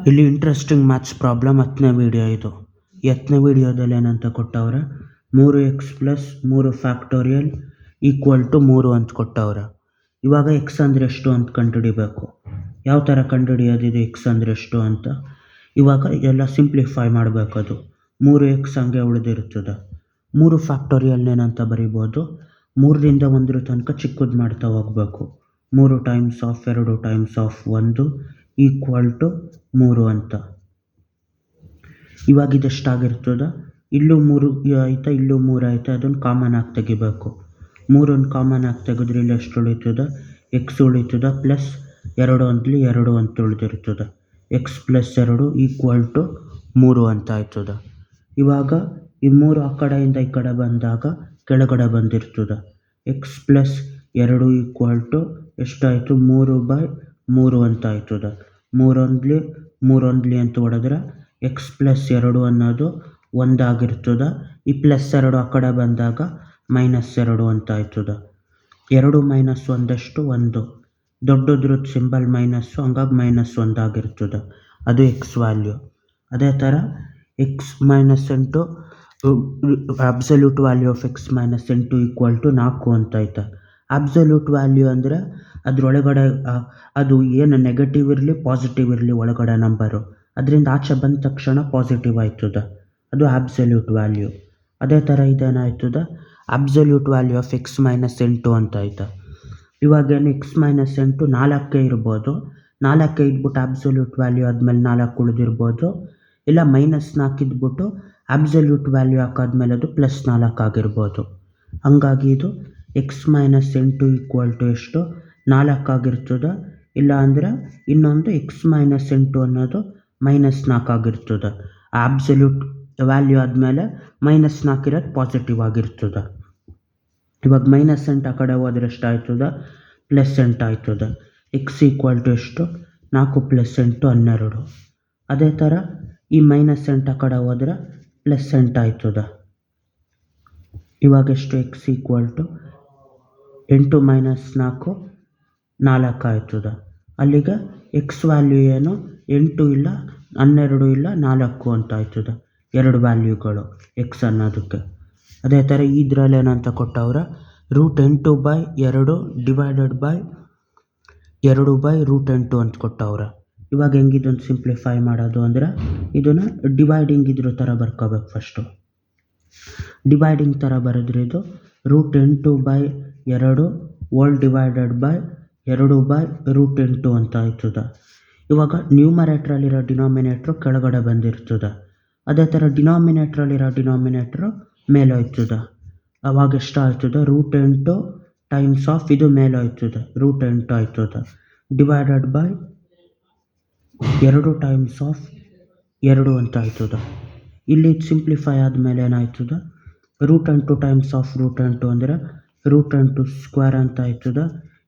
ಇಲ್ಲಿ interesting maths problem 10ನೇ video ಇದು. 10ನೇ ವಿಡಿಯೋದಲ್ಲಿ ಏನಂತ ಕೊಟ್ಟವ್ರೆ, 3x plus 3 factorial equal to 3 ಅಂತ ಕೊಟ್ಟವ್ರೆ. ಇವಾಗ ಎಕ್ಸ್ ಅಂದರೆ ಎಷ್ಟು ಅಂತ ಕಂಡುಹಿಡಿಬೇಕು. ಯಾವ ಥರ ಕಂಡುಹಿಡಿಯೋದಿದೆ ಎಕ್ಸ್ ಅಂದರೆ ಎಷ್ಟು ಅಂತ. ಇವಾಗ ಎಲ್ಲ ಸಿಂಪ್ಲಿಫೈ ಮಾಡಬೇಕದು. 3x ಹಂಗೆ ಉಳಿದಿರ್ತದೆ. 3 ಫ್ಯಾಕ್ಟೋರಿಯಲ್ನೇನಂತ ಬರಿಬೋದು, 3ರಿಂದ 1 ತನಕ ಚಿಕ್ಕದು ಮಾಡ್ತಾ ಹೋಗಬೇಕು. 3 times of 2 times of 1 equal to 3 ಅಂತ. ಇವಾಗ ಇದೆಷ್ಟಾಗಿರ್ತದೆ, ಇಲ್ಲೂ 3 ಆಯಿತಾ, ಇಲ್ಲೂ 3 ಆಯಿತಾ, ಅದನ್ನು ಕಾಮನ್ ಆಗಿ ತೆಗಿಬೇಕು. 3 ಕಾಮನ್ ಆಗಿ ತೆಗೆದ್ರೆ ಇಲ್ಲಿ ಎಷ್ಟು ಉಳಿತದೆ, ಎಕ್ಸ್ ಉಳಿತದೆ, ಪ್ಲಸ್ 2 ಅಂತಲಿ 2 ಅಂತ ಉಳಿದಿರ್ತದೆ. ಎಕ್ಸ್ ಪ್ಲಸ್ 2 ಈಕ್ವಲ್ ಟು 3 ಅಂತ ಆಯ್ತದೆ. ಇವಾಗ ಈ 3 ಆ ಕಡೆಯಿಂದ ಈ ಕಡೆ ಬಂದಾಗ ಕೆಳಗಡೆ ಬಂದಿರ್ತದೆ. ಎಕ್ಸ್ ಪ್ಲಸ್ 2 ಈಕ್ವಲ್ ಟು ಎಷ್ಟಾಯಿತು, 3/3 ಅಂತ ಆಯ್ತದೆ. 3 ಅಂತ ಹೊಡೆದ್ರೆ ಎಕ್ಸ್ ಪ್ಲಸ್ 2 ಅನ್ನೋದು 1 ಆಗಿರ್ತದೆ. ಈ ಪ್ಲಸ್ 2 ಆ ಕಡೆ ಬಂದಾಗ -2 ಅಂತ ಆಯ್ತದೆ. 2 ಮೈನಸ್ 1 1, ದೊಡ್ಡದ್ರದ್ದು ಸಿಂಬಲ್ ಮೈನಸ್ಸು, ಹಂಗಾಗಿ -1 ಆಗಿರ್ತದೆ. ಅದು ಎಕ್ಸ್ ವ್ಯಾಲ್ಯೂ. ಅದೇ ಥರ x minus into absolute value of X minus into equal to 4 ಅಂತ ಆಯ್ತು. ಅಬ್ಸಲ್ಯೂಟ್ ವ್ಯಾಲ್ಯೂ ಅಂದರೆ ಅದರೊಳಗಡೆ ಅದು ಏನು ನೆಗೆಟಿವ್ ಇರಲಿ ಪಾಸಿಟಿವ್ ಇರಲಿ ಒಳಗಡೆ ನಂಬರು, ಅದರಿಂದ ಆಚೆ ಬಂದ ತಕ್ಷಣ ಪಾಸಿಟಿವ್ ಆಯ್ತದೆ, ಅದು ಅಬ್ಸಲ್ಯೂಟ್ ವ್ಯಾಲ್ಯೂ. ಅದೇ ಥರ ಇದೇನಾಯ್ತದೆ, absolute value of X minus 8 ಅಂತ ಆಯ್ತು. ಇವಾಗೇನು ಎಕ್ಸ್ ಮೈನಸ್ 8 4 ಇರ್ಬೋದು, 4 ಇದ್ಬಿಟ್ಟು ಅಬ್ಸಲ್ಯೂಟ್ ವ್ಯಾಲ್ಯೂ ಆದಮೇಲೆ 4 ಉಳಿದಿರ್ಬೋದು, ಇಲ್ಲ -4 ಇದ್ಬಿಟ್ಟು ಅಬ್ಸಲ್ಯೂಟ್ ವ್ಯಾಲ್ಯೂ ಹಾಕಾದ್ಮೇಲೆ ಅದು +4 ಆಗಿರ್ಬೋದು. ಹಂಗಾಗಿ ಇದು ಎಕ್ಸ್ ಮೈನಸ್ 8 ಈಕ್ವಲ್ ಟು ಎಷ್ಟು, 4 ಆಗಿರ್ತದೆ. ಇಲ್ಲ ಅಂದರೆ ಇನ್ನೊಂದು ಎಕ್ಸ್ ಮೈನಸ್ 8 ಅನ್ನೋದು -4 ಆಗಿರ್ತದೆ. ಆ ಅಬ್ಸಲ್ಯೂಟ್ ವ್ಯಾಲ್ಯೂ ಆದಮೇಲೆ -4 ಇರೋದು ಪಾಸಿಟಿವ್ ಆಗಿರ್ತದೆ. ಇವಾಗ -8 ಆ ಕಡೆ ಹೋದ್ರೆ ಎಷ್ಟಾಯ್ತದೆ, +8 ಆಯ್ತದೆ. ಎಕ್ಸ್ ಈಕ್ವಲ್ ಟು ಎಷ್ಟು, 4 + 8 12. ಅದೇ ಥರ ಈ -8 ಆ ಕಡೆ ಹೋದರೆ +8 ಆಯ್ತದೆ. ಇವಾಗ ಎಷ್ಟು, ಎಕ್ಸ್ ಈಕ್ವಲ್ ಟು 8 - 4 4 ಆಯ್ತದೆ. ಅಲ್ಲಿಗೆ ಎಕ್ಸ್ ವ್ಯಾಲ್ಯೂ ಏನು, 8 ಇಲ್ಲ 12 ಇಲ್ಲ 4 ಅಂತ ಆಯ್ತದೆ. 2 ವ್ಯಾಲ್ಯೂಗಳು ಎಕ್ಸ್ ಅನ್ನೋದಕ್ಕೆ. ಅದೇ ಥರ ಇದರಲ್ಲಿ ಏನಂತ ಕೊಟ್ಟವ್ರೆ, √8/2 ಡಿವೈಡೆಡ್ ಬೈ 2/√8 ಅಂತ ಕೊಟ್ಟವ್ರೆ. ಇವಾಗ ಹೆಂಗೆ ಇದನ್ನು ಸಿಂಪ್ಲಿಫೈ ಮಾಡೋದು ಅಂದರೆ, ಇದನ್ನು ಡಿವೈಡಿಂಗ್ ಇದ್ರ ಥರ ಬರ್ಕೋಬೇಕು. ಫಸ್ಟು ಡಿವೈಡಿಂಗ್ ಥರ ಬರೆದ್ರೆ ಇದು √8/2 ಹೋಲ್ ಡಿವೈಡೆಡ್ ಬೈ 2/√8 ಅಂತ ಆಯ್ತದೆ. ಇವಾಗ ನ್ಯೂಮರೇಟ್ರಲ್ಲಿರೋ ಡಿನಾಮಿನೇಟ್ರು ಕೆಳಗಡೆ ಬಂದಿರ್ತದೆ. ಅದೇ ಥರ ಡಿನಾಮಿನೇಟ್ರು ಮೇಲೆ ಹೋಯ್ತದೆ. ಅವಾಗ ಎಷ್ಟು ಆಯ್ತದೆ, √8 ಟೈಮ್ಸ್ ಆಫ್ ಇದು ಮೇಲೆ ಹೋಯ್ತದೆ, √8 ಆಯ್ತದೆ, ಡಿವೈಡೆಡ್ ಬೈ 2 ಟೈಮ್ಸ್ ಆಫ್ 2 ಅಂತ ಆಯ್ತದೆ. ಇಲ್ಲಿ ಸಿಂಪ್ಲಿಫೈ ಆದಮೇಲೆ ಏನಾಯ್ತದೆ, √8 ಟೈಮ್ಸ್ ಆಫ್ √8 ಅಂದರೆ √8 ಸ್ಕ್ವೇರ್ ಅಂತ ಆಯ್ತದೆ.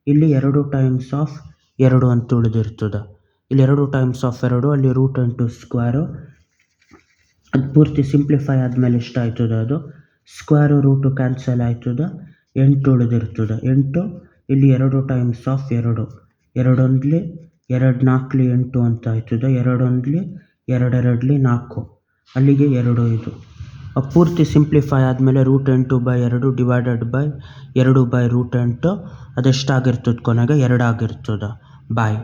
ಇಲ್ಲಿ 2 ಟೈಮ್ಸ್ ಆಫ್ 2 ಅಂತ ಉಳಿದಿರ್ತದೆ. ಇಲ್ಲಿ 2 ಟೈಮ್ಸ್ ಆಫ್ 2, ಅಲ್ಲಿ √8 ಸ್ಕ್ವೇರು. ಅದು ಪೂರ್ತಿ ಸಿಂಪ್ಲಿಫೈ ಆದಮೇಲೆ ಎಷ್ಟಾಯ್ತದೆ, ಅದು ಸ್ಕ್ವೇರು ರೂಟು ಕ್ಯಾನ್ಸಲ್ ಆಯ್ತದೆ, 8 ಉಳಿದಿರ್ತದೆ. 8 ಇಲ್ಲಿ 2 ಟೈಮ್ಸ್ ಆಫ್ 2, 2 ಒಂದ್ಲಿ 2 4 8 ಅಂತ ಆಯ್ತದೆ. 2 ಒಂದ್ಲಿ 2 2 4, ಅಲ್ಲಿಗೆ 2 ಇದು. ಪೂರ್ತಿ ಸಿಂಪ್ಲಿಫೈ ಆದಮೇಲೆ √8/2 ಡಿವೈಡೆಡ್ ಬೈ 2/√8 ಅದೆಷ್ಟಾಗಿರ್ತದೆ, ಕೊನೆಗೆ 2 ಆಗಿರ್ತದೆ. ಬಾಯ್.